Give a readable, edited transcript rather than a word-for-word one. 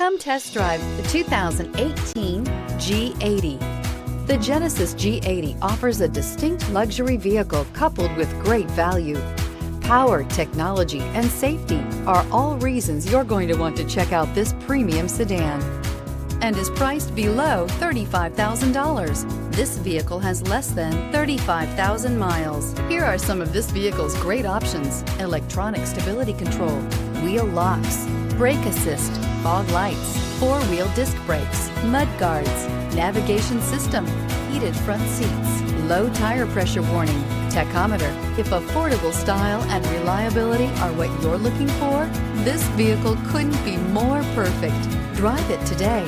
Come test drive the 2018 G80. The Genesis G80 offers a distinct luxury vehicle coupled with great value. Power, technology, and safety are all reasons you're going to want to check out this premium sedan, and is priced below $35,000. This vehicle has less than 35,000 miles. Here are some of this vehicle's great options: electronic stability control, wheel locks, brake assist, fog lights, four-wheel disc brakes, mud guards, navigation system, heated front seats, low tire pressure warning, tachometer. If affordable style and reliability are what you're looking for, this vehicle couldn't be more perfect. Drive it today.